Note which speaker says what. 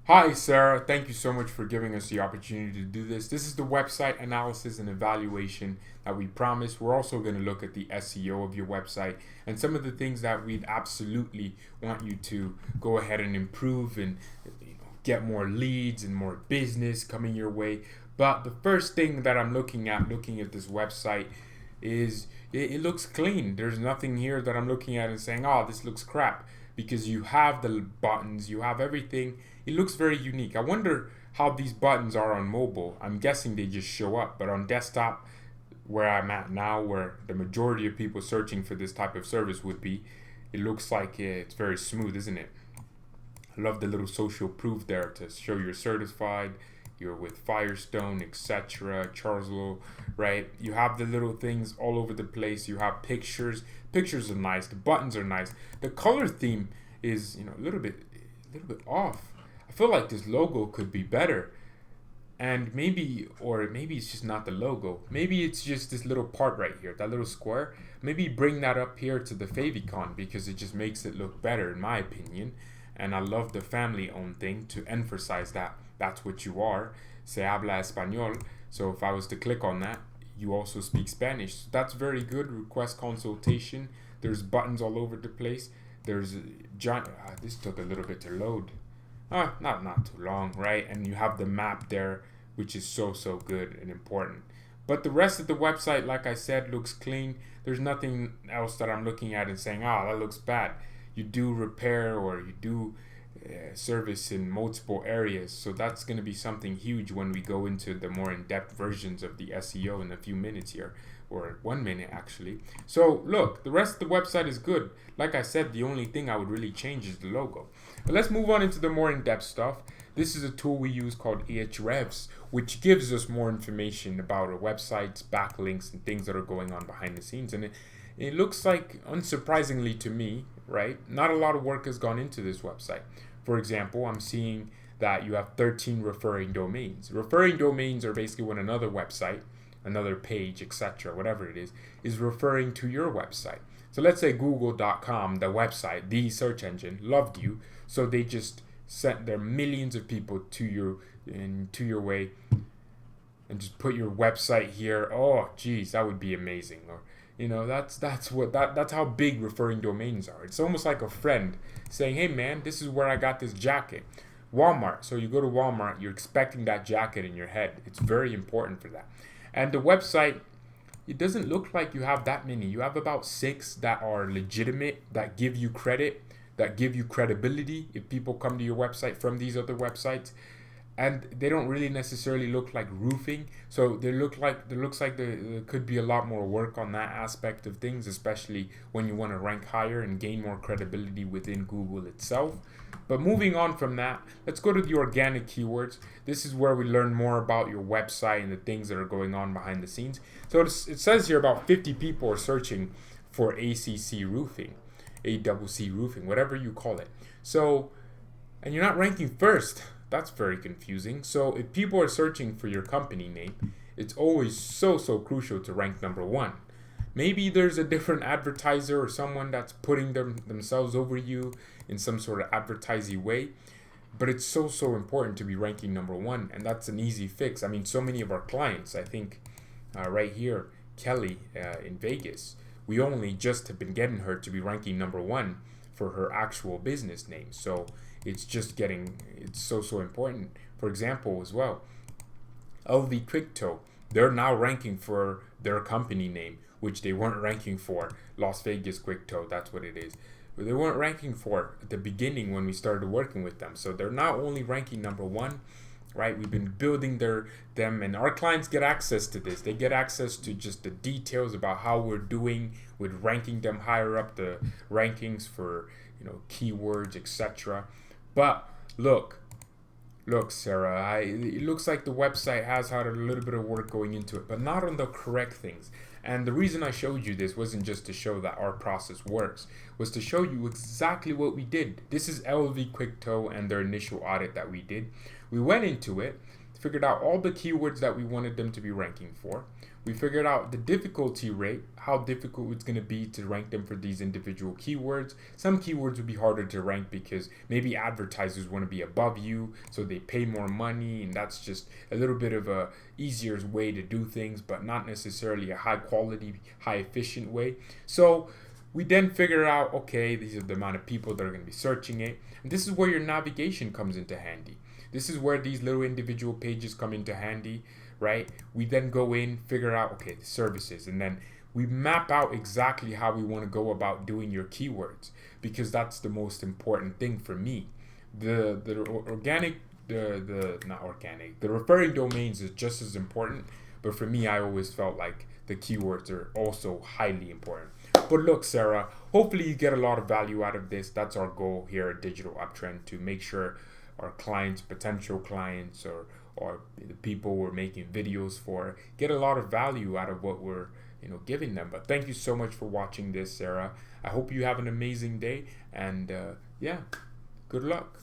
Speaker 1: Hi, Sarah. Thank you so much for giving us the opportunity to do this. This is the website analysis and evaluation that we promised. We're also going to look at the SEO of your website and some of the things that we'd absolutely want you to go ahead and improve and get more leads and more business coming your way. But the first thing that I'm looking at this website, is it looks clean. There's nothing here that I'm looking at and saying, oh, this looks crap, because you have the buttons, you have everything. It looks very unique. I wonder how these buttons are on mobile. I'm guessing they just show up, but on desktop, where I'm at now, where the majority of people searching for this type of service would be, it looks like it's very smooth, isn't it? I love the little social proof there to show you're certified, you're with Firestone, etc., Charleslow, right? You have the little things all over the place. You have pictures. Pictures are nice. The buttons are nice. The color theme is, a little bit off. I feel like this logo could be better. And maybe it's just not the logo. Maybe it's just this little part right here, that little square. Maybe bring that up here to the favicon, because it just makes it look better, in my opinion. And I love the family-owned thing to emphasize that that's what you are. Se habla español. So if I was to click on that, you also speak Spanish. So that's very good. Request consultation. There's buttons all over the place. There's a giant. This took a little bit to load. Not too long, right? And you have the map there, which is so good and important. But the rest of the website, like I said, looks clean. There's nothing else that I'm looking at and saying, oh, that looks bad. You do repair, or you do service in multiple areas. So that's going to be something huge when we go into the more in-depth versions of the SEO in a few minutes here, or 1 minute actually. So look, the rest of the website is good. Like I said, the only thing I would really change is the logo. But let's move on into the more in-depth stuff. This is a tool we use called Ahrefs, which gives us more information about our websites, backlinks, and things that are going on behind the scenes. And it looks like, unsurprisingly to me, right, not a lot of work has gone into this website. For example, I'm seeing that you have 13 referring domains. Referring domains are basically when another website, another page, etc., whatever it is referring to your website. So let's say google.com, the website, the search engine, loved you, so they just sent their millions of people to your way and just put your website here. Oh, geez, that would be amazing. Or that's how big referring domains are. It's almost like a friend saying, hey man, this is where I got this jacket. Walmart. So you go to Walmart, you're expecting that jacket in your head. It's very important for that. And the website, it doesn't look like you have that many. You have about 6 that are legitimate, that give you credit, that give you credibility if people come to your website from these other websites. And they don't really necessarily look like roofing, so there looks like there could be a lot more work on that aspect of things, especially when you want to rank higher and gain more credibility within Google itself. But moving on from that, let's go to the organic keywords. This is where we learn more about your website and the things that are going on behind the scenes. So it says here about 50 people are searching for ACC Roofing, ACC Roofing, whatever you call it. So, and you're not ranking first. That's very confusing. So if people are searching for your company name, it's always so crucial to rank number 1. Maybe there's a different advertiser or someone that's putting themselves over you in some sort of advertising way, but it's so important to be ranking number 1, and that's an easy fix. I mean, so many of our clients, I think right here, Kelly in Vegas, we only just have been getting her to be ranking number 1 for her actual business name. So it's so important. For example, as well, LV Quicktoe, they're now ranking for their company name, which they weren't ranking for. Las Vegas Quicktoe, that's what it is. But they weren't ranking for at the beginning when we started working with them. So they're now only ranking number 1, right? We've been building them, and our clients get access to this. They get access to just the details about how we're doing with ranking them higher up the rankings for keywords, etc. But look, Sarah, it looks like the website has had a little bit of work going into it, but not on the correct things. And the reason I showed you this wasn't just to show that our process works, was to show you exactly what we did. This is LV Quicktoe and their initial audit that we did. We went into it, figured out all the keywords that we wanted them to be ranking for. we figured out the difficulty rate, how difficult it's going to be to rank them for these individual keywords. Some keywords would be harder to rank because maybe advertisers want to be above you, so they pay more money, and that's just a little bit of a easier way to do things, but not necessarily a high quality, high efficient way. So we then figure out, okay, these are the amount of people that are going to be searching it. And this is where your navigation comes into handy. This is where these little individual pages come into handy, right? We then go in, figure out, okay, the services, and then we map out exactly how we want to go about doing your keywords, because that's the most important thing for me. The referring domains is just as important, but for me, I always felt like the keywords are also highly important. But look, Sarah, hopefully you get a lot of value out of this. That's our goal here at Digital Uptrend, to make sure our clients, potential clients, or the people we're making videos for, get a lot of value out of what we're giving them. But thank you so much for watching this, Sarah. I hope you have an amazing day, and yeah, good luck.